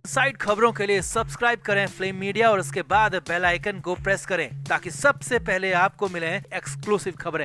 Side खबरों के लिए सब्सक्राइब करें फ्लेम मीडिया और उसके बाद बेल आइकन को प्रेस करें ताकि सबसे पहले आपको मिले एक्सक्लूसिव खबरें।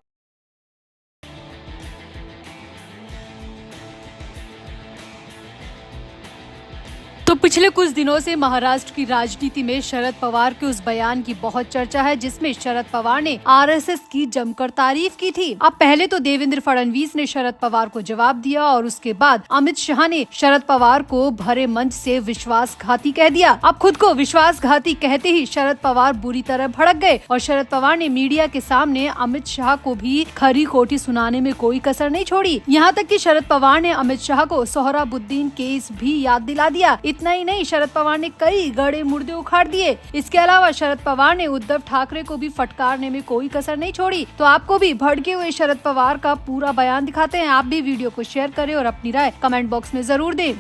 तो पिछले कुछ दिनों से महाराष्ट्र की राजनीति में शरद पवार के उस बयान की बहुत चर्चा है जिसमें शरद पवार ने आरएसएस की जमकर तारीफ की थी। अब पहले तो देवेंद्र फडणवीस ने शरद पवार को जवाब दिया और उसके बाद अमित शाह ने शरद पवार को भरे मंच से विश्वासघाती कह दिया। अब खुद को विश्वासघाती कहते ही शरद पवार बुरी तरह भड़क गए और शरद पवार ने मीडिया के सामने अमित शाह को भी खरी खोटी सुनाने में कोई कसर नहीं छोड़ी। यहाँ तक कि शरद पवार ने अमित शाह को सोहराबुद्दीन केस भी याद दिला दिया। इतना ही नहीं, शरद पवार ने कई गड़े मुर्दे उखाड़ दिए। इसके अलावा शरद पवार ने उद्धव ठाकरे को भी फटकारने में कोई कसर नहीं छोड़ी। तो आपको भी भड़के हुए शरद पवार का पूरा बयान दिखाते हैं। आप भी वीडियो को शेयर करें और अपनी राय कमेंट बॉक्स में जरूर दें।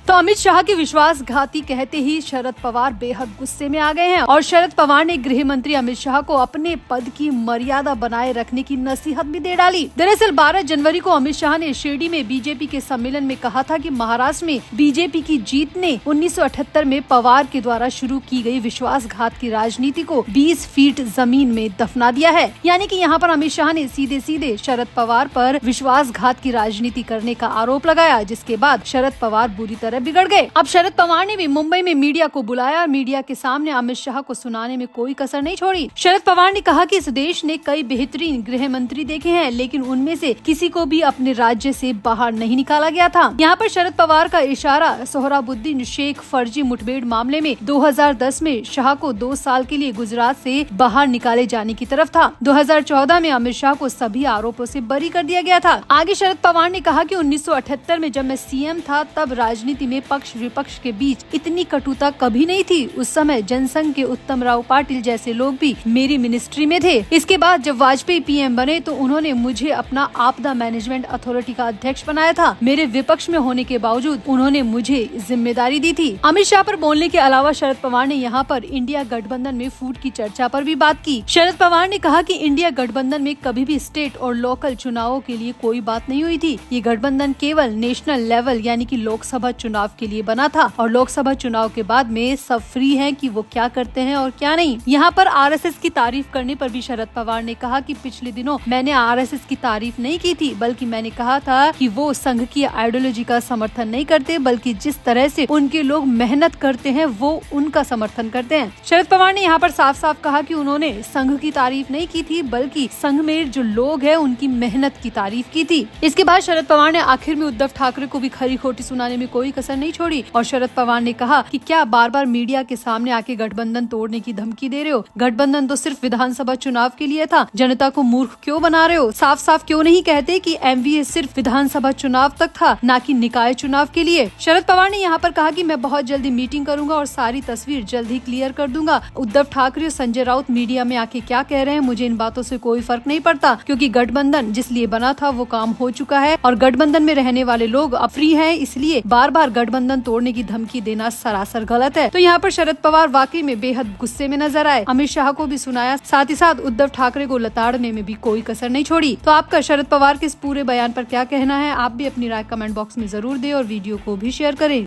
तो अमित शाह की विश्वासघाती कहते ही शरद पवार बेहद गुस्से में आ गए हैं और शरद पवार ने गृह मंत्री अमित शाह को अपने पद की मर्यादा बनाए रखने की नसीहत भी दे डाली। दरअसल 12 जनवरी को अमित शाह ने शिरडी में बीजेपी के सम्मेलन में कहा था कि महाराष्ट्र में बीजेपी की जीत ने 1978 में पवार के द्वारा शुरू की गई विश्वासघात की राजनीति को 20 फीट जमीन में दफना दिया है। यानी कि यहाँ पर अमित शाह ने सीधे सीधे शरद पवार पर विश्वासघात की राजनीति करने का आरोप लगाया, जिसके बाद शरद पवार बुरी तरह बिगड़ गए। अब शरद पवार ने भी मुंबई में मीडिया को बुलाया और मीडिया के सामने अमित शाह को सुनाने में कोई कसर नहीं छोड़ी। शरद पवार ने कहा कि इस देश ने कई बेहतरीन गृह मंत्री देखे हैं, लेकिन उनमें से किसी को भी अपने राज्य से बाहर नहीं निकाला गया था। यहाँ पर शरद पवार का इशारा सोहराबुद्दीन शेख फर्जी मुठभेड़ मामले में 2010 में शाह को 2 साल के लिए गुजरात से बाहर निकाले जाने की तरफ था। 2014 में अमित शाह को सभी आरोपों से बरी कर दिया गया था। आगे शरद पवार ने कहा कि 1978 में जब मैं सीएम था तब राजनीति में पक्ष विपक्ष के बीच इतनी कटुता कभी नहीं थी। उस समय जनसंघ के उत्तम राव पाटिल जैसे लोग भी मेरी मिनिस्ट्री में थे। इसके बाद जब वाजपेयी पीएम बने तो उन्होंने मुझे अपना आपदा मैनेजमेंट अथॉरिटी का अध्यक्ष बनाया था। मेरे विपक्ष में होने के बावजूद उन्होंने मुझे जिम्मेदारी दी थी। अमित शाह पर बोलने के अलावा शरद पवार ने यहाँ पर इंडिया गठबंधन में फूट की चर्चा पर भी बात की। शरद पवार ने कहा कि इंडिया गठबंधन में कभी भी स्टेट और लोकल चुनावों के लिए कोई बात नहीं हुई थी। ये गठबंधन केवल नेशनल लेवल यानी कि लोकसभा चुनाव के लिए बना था और लोकसभा चुनाव के बाद में सब फ्री हैं कि वो क्या करते हैं और क्या नहीं। यहाँ पर आरएसएस की तारीफ करने पर भी शरद पवार ने कहा कि पिछले दिनों मैंने आरएसएस की तारीफ नहीं की थी, बल्कि मैंने कहा था कि वो संघ की आइडियोलॉजी का समर्थन नहीं करते, बल्कि जिस तरह से उनके लोग मेहनत करते हैं वो उनका समर्थन करते हैं। शरद पवार ने यहाँ पर साफ साफ कहा कि उन्होंने संघ की तारीफ नहीं की थी, बल्कि संघ में जो लोग हैं उनकी मेहनत की तारीफ की थी। इसके बाद शरद पवार ने आखिर में उद्धव ठाकरे को भी खरी खोटी सुनाने में कोई कसर नहीं छोड़ी और शरद पवार ने कहा कि क्या बार बार मीडिया के सामने आके गठबंधन तोड़ने की धमकी दे रहे हो? गठबंधन तो सिर्फ विधानसभा चुनाव के लिए था। जनता को मूर्ख क्यों बना रहे हो? साफ साफ क्यों नहीं कहते कि एमवीए सिर्फ विधानसभा चुनाव तक था, ना कि निकाय चुनाव के लिए? शरद पवार ने यहाँ पर कहा कि मैं बहुत जल्दी मीटिंग करूंगा और सारी तस्वीर जल्द ही क्लियर कर दूंगा। उद्धव ठाकरे और संजय राउत मीडिया में आके क्या कह रहे हैं, मुझे इन बातों से कोई फर्क नहीं पड़ता, क्योंकि गठबंधन जिस लिए बना था वो काम हो चुका है और गठबंधन में रहने वाले लोग अब फ्री हैं, इसलिए बार बार गठबंधन तोड़ने की धमकी देना सरासर गलत है। तो यहाँ पर शरद पवार वाकई में बेहद गुस्से में नजर आए। अमित शाह को भी सुनाया, साथ ही साथ उद्धव ठाकरे को लताड़ने में भी कोई कसर नहीं छोड़ी। तो आपका शरद पवार के इस पूरे बयान पर क्या कहना है? आप भी अपनी राय कमेंट बॉक्स में जरूर दें और वीडियो को भी शेयर करें।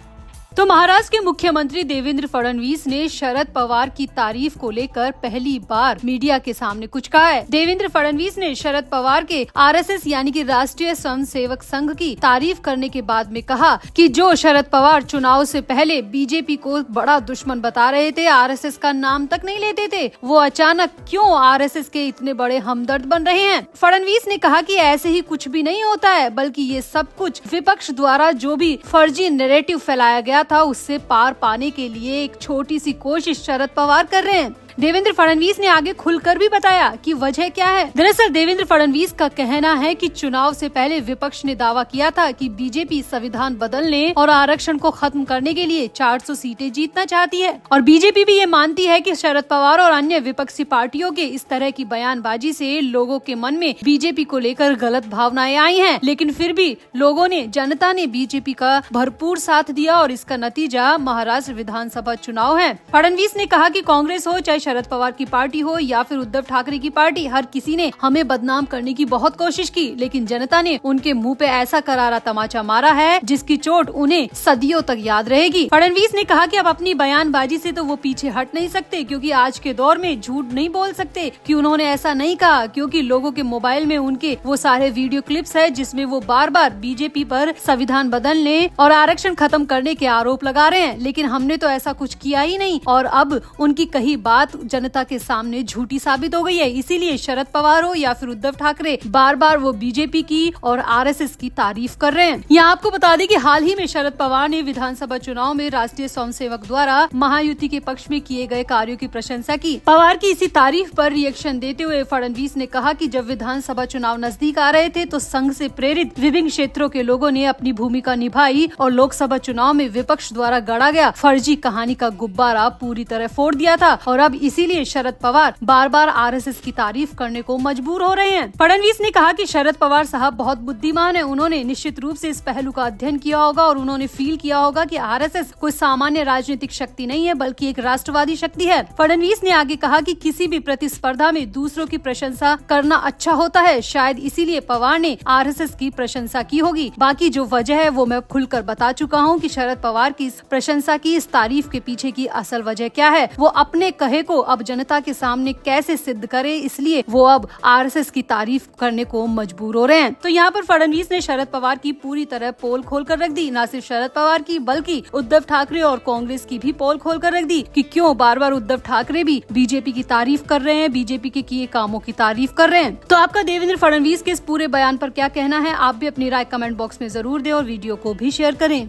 तो महाराष्ट्र के मुख्यमंत्री देवेंद्र फडणवीस ने शरद पवार की तारीफ को लेकर पहली बार मीडिया के सामने कुछ कहा है। देवेंद्र फडणवीस ने शरद पवार के आरएसएस यानी कि राष्ट्रीय स्वयंसेवक संघ की तारीफ करने के बाद में कहा कि जो शरद पवार चुनाव से पहले बीजेपी को बड़ा दुश्मन बता रहे थे, आरएसएस का नाम तक नहीं लेते थे, वो अचानक क्यों आरएसएस के इतने बड़े हमदर्द बन रहे हैं। फडणवीस ने कहा कि ऐसे ही कुछ भी नहीं होता है, बल्कि ये सब कुछ विपक्ष द्वारा जो भी फर्जी नैरेटिव फैलाया गया था उससे पार पाने के लिए एक छोटी सी कोशिश शरद पवार कर रहे हैं। देवेंद्र फडणवीस ने आगे खुलकर भी बताया कि वजह क्या है। दरअसल देवेंद्र फडणवीस का कहना है कि चुनाव से पहले विपक्ष ने दावा किया था कि बीजेपी संविधान बदलने और आरक्षण को खत्म करने के लिए 400 सीटें जीतना चाहती है और बीजेपी भी ये मानती है कि शरद पवार और अन्य विपक्षी पार्टियों के इस तरह की बयानबाजी से लोगों के मन में बीजेपी को लेकर गलत भावनाएं आई हैं। लेकिन फिर भी लोगों ने, जनता ने बीजेपी का भरपूर साथ दिया और इसका नतीजा महाराष्ट्र विधानसभा चुनाव है। फडणवीस ने कहा कि कांग्रेस हो चाहे शरद पवार की पार्टी हो या फिर उद्धव ठाकरे की पार्टी, हर किसी ने हमें बदनाम करने की बहुत कोशिश की, लेकिन जनता ने उनके मुंह पे ऐसा करारा तमाचा मारा है जिसकी चोट उन्हें सदियों तक याद रहेगी। फडणवीस ने कहा कि अब अपनी बयानबाजी से तो वो पीछे हट नहीं सकते, क्योंकि आज के दौर में झूठ नहीं बोल सकते कि उन्होंने ऐसा नहीं कहा, क्योंकि लोगों के मोबाइल में उनके वो सारे वीडियो क्लिप्स है जिसमें वो बार बार बीजेपी पर संविधान बदलने और आरक्षण खत्म करने के आरोप लगा रहे हैं। लेकिन हमने तो ऐसा कुछ किया ही नहीं और अब उनकी कही बात जनता के सामने झूठी साबित हो गई है। इसीलिए शरद पवार हो या फिर उद्धव ठाकरे बार बार वो बीजेपी की और आरएसएस की तारीफ कर रहे हैं। यहाँ आपको बता दें कि हाल ही में शरद पवार ने विधानसभा चुनाव में राष्ट्रीय स्वयंसेवक द्वारा महायुति के पक्ष में किए गए कार्यों की प्रशंसा की। पवार की इसी तारीफ पर रिएक्शन देते हुए फडणवीस ने कहा कि जब विधानसभा चुनाव नजदीक आ रहे थे तो संघ से प्रेरित विभिन्न क्षेत्रों के लोगों ने अपनी भूमिका निभाई और लोकसभा चुनाव में विपक्ष द्वारा गढ़ा गया फर्जी कहानी का गुब्बारा पूरी तरह फोड़ दिया था और अब इसीलिए शरद पवार बार बार आरएसएस की तारीफ करने को मजबूर हो रहे हैं। फडणवीस ने कहा कि शरद पवार साहब बहुत बुद्धिमान है, उन्होंने निश्चित रूप से इस पहलू का अध्ययन किया होगा और उन्होंने फील किया होगा कि आरएसएस कोई सामान्य राजनीतिक शक्ति नहीं है बल्कि एक राष्ट्रवादी शक्ति है। फडणवीस ने आगे कहा कि किसी भी प्रतिस्पर्धा में दूसरों की प्रशंसा करना अच्छा होता है, शायद इसीलिए पवार ने आरएसएस की प्रशंसा की होगी। बाकी जो वजह है वो मैं खुलकर बता चुका हूँ कि शरद पवार की इस प्रशंसा की, इस तारीफ के पीछे की असल वजह क्या है, वो अपने कहे को अब जनता के सामने कैसे सिद्ध करे, इसलिए वो अब आरएसएस की तारीफ करने को मजबूर हो रहे हैं। तो यहाँ पर फडणवीस ने शरद पवार की पूरी तरह पोल खोल कर रख दी, न सिर्फ शरद पवार की बल्कि उद्धव ठाकरे और कांग्रेस की भी पोल खोल कर रख दी कि क्यों बार बार उद्धव ठाकरे भी बीजेपी की तारीफ कर रहे हैं, बीजेपी के किए कामों की तारीफ कर रहे हैं। तो आपका देवेंद्र फडणवीस के इस पूरे बयान पर क्या कहना है, आप भी अपनी राय कमेंट बॉक्स में जरूर दें और वीडियो को भी शेयर करें।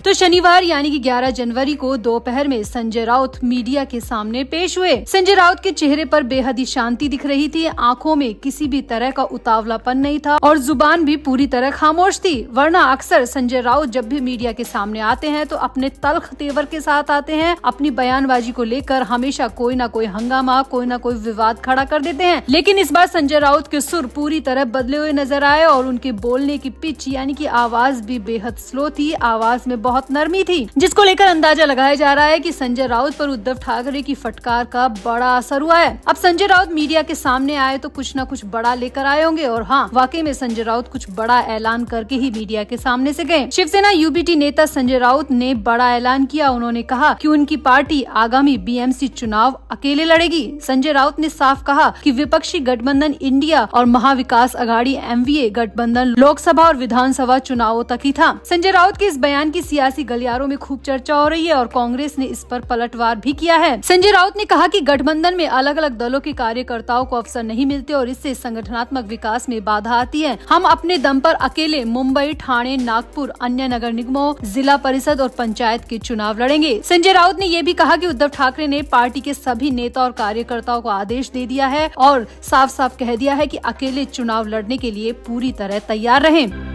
तो शनिवार यानी कि 11 जनवरी को दोपहर में संजय राउत मीडिया के सामने पेश हुए। संजय राउत के चेहरे पर बेहद ही शांति दिख रही थी, आंखों में किसी भी तरह का उतावलापन नहीं था और जुबान भी पूरी तरह खामोश थी। वरना अक्सर संजय राउत जब भी मीडिया के सामने आते हैं तो अपने तल्ख तेवर के साथ आते हैं, अपनी बयानबाजी को लेकर हमेशा कोई ना कोई हंगामा, कोई ना कोई विवाद खड़ा कर देते हैं। लेकिन इस बार संजय राउत के सुर पूरी तरह बदले हुए नजर आए और उनके बोलने की पिच यानी कि आवाज भी बेहद स्लो थी, आवाज में बहुत नरमी थी, जिसको लेकर अंदाजा लगाया जा रहा है कि संजय राउत पर उद्धव ठाकरे की फटकार का बड़ा असर हुआ है। अब संजय राउत मीडिया के सामने आए तो कुछ न कुछ बड़ा लेकर आए होंगे और हाँ, वाकई में संजय राउत कुछ बड़ा ऐलान करके ही मीडिया के सामने से गए। शिवसेना यूबीटी नेता संजय राउत ने बड़ा ऐलान किया। उन्होंने कहा कि उनकी पार्टी आगामी बीएमसी चुनाव अकेले लड़ेगी। संजय राउत ने साफ कहा कि विपक्षी गठबंधन इंडिया और महाविकास अघाड़ी एमवीए गठबंधन लोकसभा और विधानसभा चुनावों तक ही था। संजय राउत के इस बयान की सियासी गलियारों में खूब चर्चा हो रही है और कांग्रेस ने इस पर पलटवार भी किया है। संजय राउत ने कहा कि गठबंधन में अलग अलग दलों के कार्यकर्ताओं को अवसर नहीं मिलते और इससे संगठनात्मक विकास में बाधा आती है। हम अपने दम पर अकेले मुंबई, ठाणे, नागपुर, अन्य नगर निगमों, जिला परिषद और पंचायत के चुनाव लड़ेंगे। संजय राउत ने ये भी कहा कि उद्धव ठाकरे ने पार्टी के सभी नेता और कार्यकर्ताओं को आदेश दे दिया है और साफ साफ कह दिया है कि अकेले चुनाव लड़ने के लिए पूरी तरह तैयार रहें।